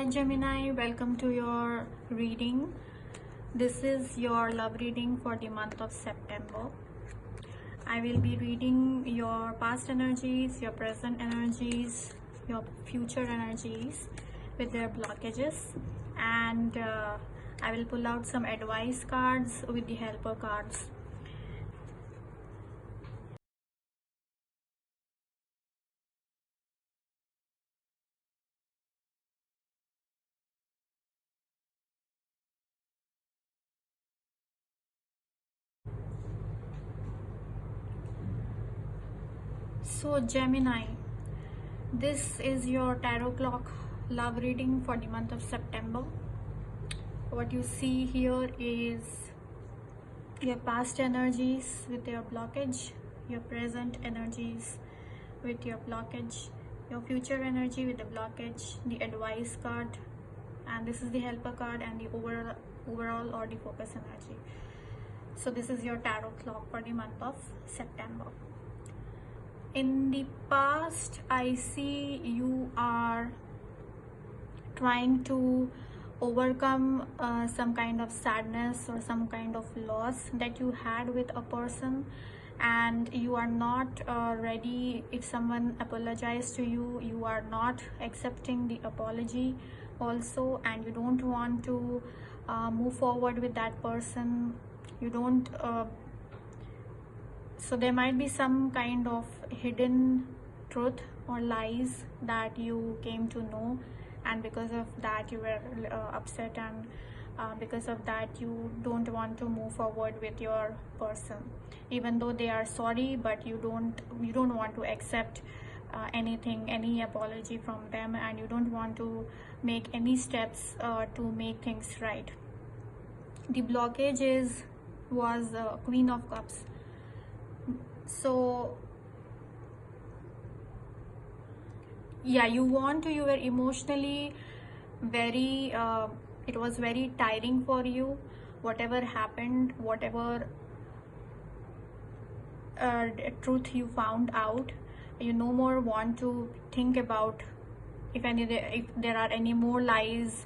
Gemini, welcome to your reading. This is your love reading for the month of September. I will be reading your past energies, your present energies, your future energies with their blockages, and I will pull out some advice cards with the helper cards. So Gemini, this is your tarot clock love reading for the month of September. What you see here is your past energies with your blockage, your present energies with your blockage, your future energy with the blockage, the advice card, and this is the helper card, and the overall or the focus energy. So this is your tarot clock for the month of September. In the past, I see you are trying to overcome some kind of sadness or some kind of loss that you had with a person, and you are not ready. If someone apologized to you, you are not accepting the apology also, and you don't want to move forward with that person. You don't so there might be some kind of hidden truth or lies that you came to know, and because of that you were upset, and because of that you don't want to move forward with your person, even though they are sorry, but you don't want to accept any apology from them, and you don't want to make any steps to make things right. The blockage was Queen of Cups. So yeah, you were emotionally very it was very tiring for you, whatever happened, whatever truth you found out. You no more want to think about if there are any more lies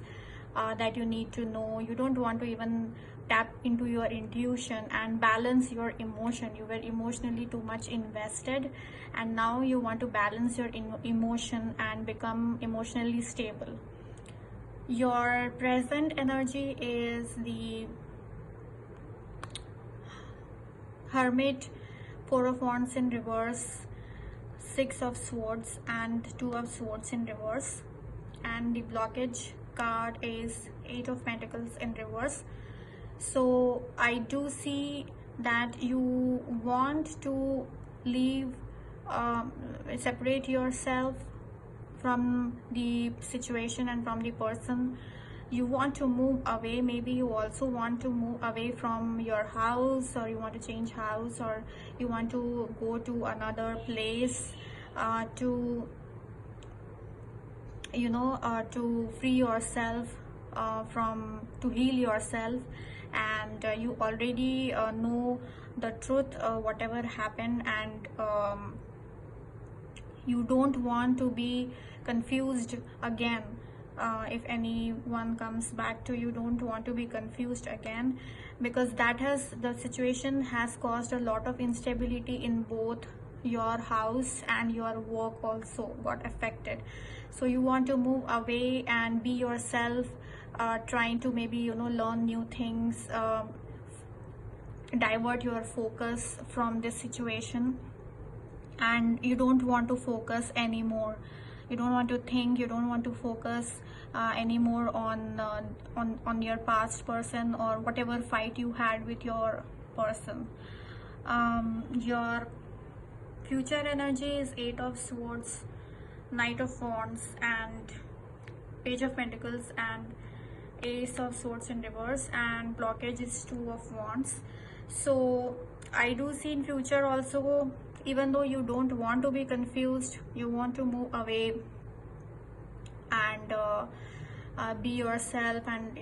that you need to know. You don't want to even tap into your intuition and balance your emotion. You were emotionally too much invested, and now you want to balance your emotion and become emotionally stable. Your present energy is the Hermit, Four of Wands in reverse, Six of Swords, and Two of Swords in reverse, and the blockage card is Eight of Pentacles in reverse. So I do see that you want to leave, separate yourself from the situation and from the person. You want to move away. Maybe you also want to move away from your house, or you want to change house, or you want to go to another place to to free yourself to heal yourself, and you already know the truth, whatever happened, and you don't want to be confused again. If anyone comes back to you, don't want to be confused again, because the situation has caused a lot of instability in both your house, and your work also got affected. So you want to move away and be yourself, trying to maybe learn new things, divert your focus from this situation, and you don't want to focus anymore. You don't want to think, you don't want to focus anymore on your past person, or whatever fight you had with your person. Your future energy is Eight of Swords, Knight of Wands, and Page of Pentacles, and Ace of Swords in reverse, and blockage is Two of Wands. So I do see in future also, even though you don't want to be confused, you want to move away and be yourself, and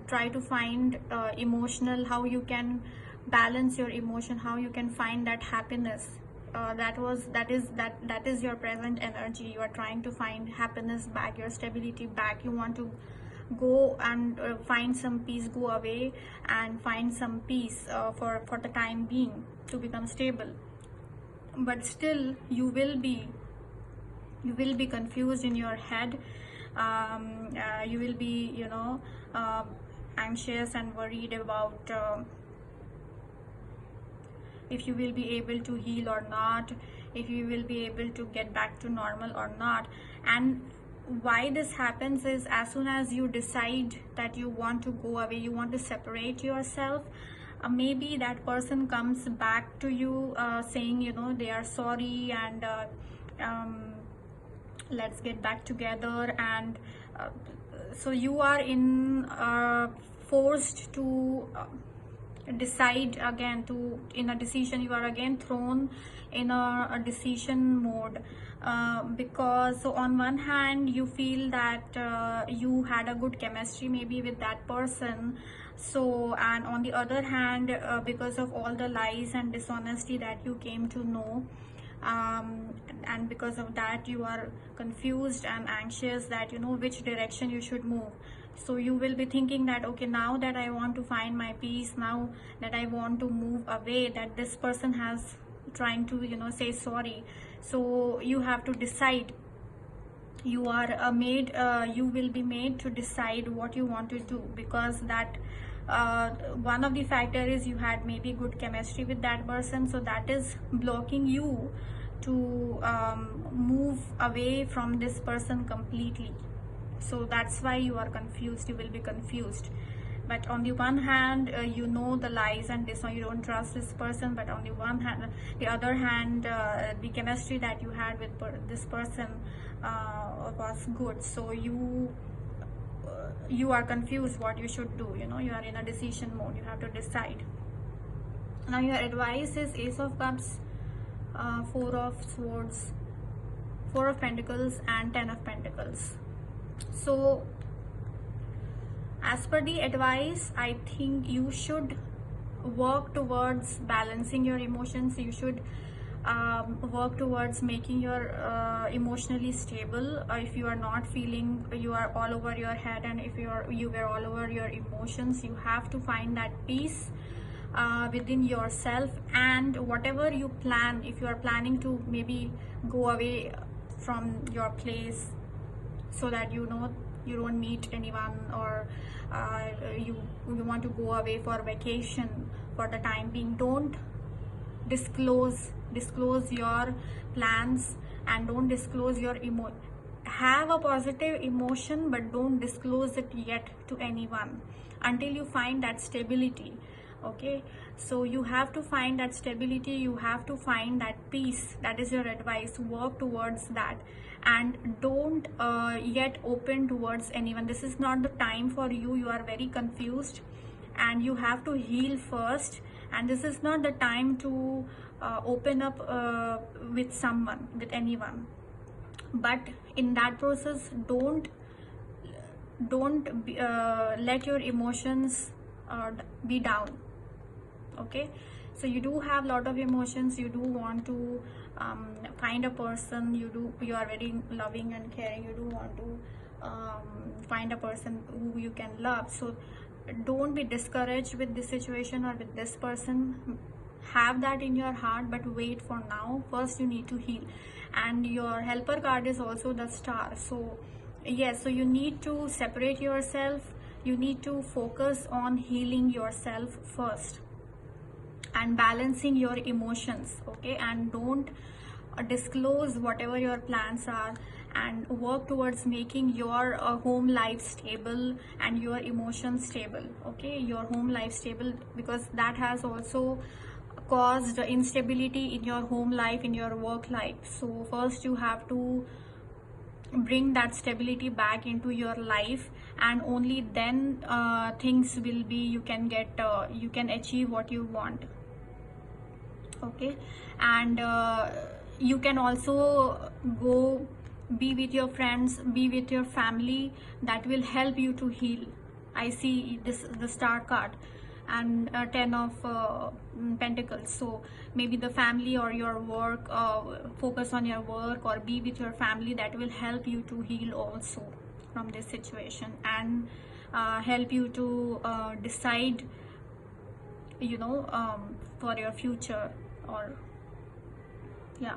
try to find emotional, how you can balance your emotion, how you can find that happiness that is your present energy. You are trying to find happiness back, your stability back. You want to go and find some peace, go away and find some peace for the time being, to become stable. But still you will be confused in your head. You will be, you know, anxious and worried about if you will be able to heal or not, if you will be able to get back to normal or not. And why this happens is, as soon as you decide that you want to go away, you want to separate yourself, maybe that person comes back to you saying, you know, they are sorry and let's get back together. And so you are forced to decide again, in a decision. You are again thrown in a decision mode, because so on one hand you feel that you had a good chemistry maybe with that person, so, and on the other hand, because of all the lies and dishonesty that you came to know, and because of that you are confused and anxious that, you know, which direction you should move. So you will be thinking that, okay, now that I want to find my peace, now that I want to move away, that this person has trying to, you know, say sorry. So you have to decide. You are you will be made to decide what you want to do, because that one of the factor is you had maybe good chemistry with that person, so that is blocking you to move away from this person completely. So that's why you are confused, you will be confused. But on the one hand, you know the lies and this, you don't trust this person, but on the other hand, the chemistry that you had with this person was good. So you are confused what you should do. You know, you are in a decision mode, you have to decide. Now your advice is Ace of Cups, Four of Swords, Four of Pentacles and Ten of Pentacles. So as per the advice, I think you should work towards balancing your emotions. You should work towards making your emotionally stable. If you are not feeling, you are all over your head, and if you were all over your emotions, you have to find that peace within yourself. And whatever you plan, if you are planning to maybe go away from your place, so that, you know, you don't meet anyone, or you want to go away for vacation for the time being, don't disclose your plans, and don't disclose your have a positive emotion, but don't disclose it yet to anyone until you find that stability. Okay, so you have to find that stability, you have to find that peace. That is your advice. Work towards that, and don't yet open towards anyone. This is not the time for you. You are very confused and you have to heal first, and this is not the time to open up with someone, with anyone. But in that process, don't let your emotions be down. Okay, so you do have a lot of emotions, you do want to find a person, you are very loving and caring, you do want to find a person who you can love. So don't be discouraged with this situation or with this person. Have that in your heart, but wait for now. First you need to heal, and your helper card is also the Star. So yes, so you need to separate yourself, you need to focus on healing yourself first and balancing your emotions. Okay, and don't disclose whatever your plans are, and work towards making your home life stable and your emotions stable. Okay, your home life stable, because that has also caused instability in your home life, in your work life. So first you have to bring that stability back into your life, and only then things will be, you can get you can achieve what you want. Okay, and you can also go be with your friends, be with your family. That will help you to heal. I see this, the Star card. and 10 of Pentacles. So maybe the family or your work, focus on your work or be with your family. That will help you to heal also from this situation, and help you to decide, for your future. Or yeah.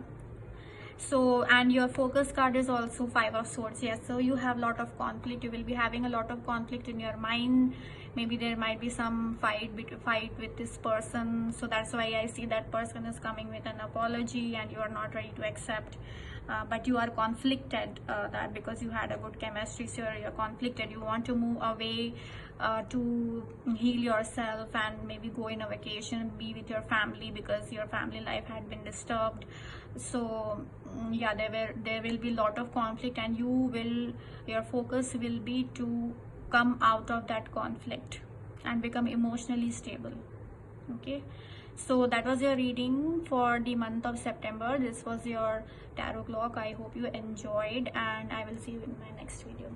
So, and your focus card is also 5 of Swords. Yes, so you have a lot of conflict. You will be having a lot of conflict in your mind. Maybe there might be some fight with this person. So that's why I see that person is coming with an apology and you are not ready to accept. But you are conflicted, that because you had a good chemistry, so you're conflicted. You want to move away to heal yourself and maybe go in a vacation, be with your family, because your family life had been disturbed. So yeah, there will be a lot of conflict, and your focus will be to come out of that conflict and become emotionally stable. Okay, so that was your reading for the month of September. This was your tarot clock. I hope you enjoyed, and I will see you in my next video.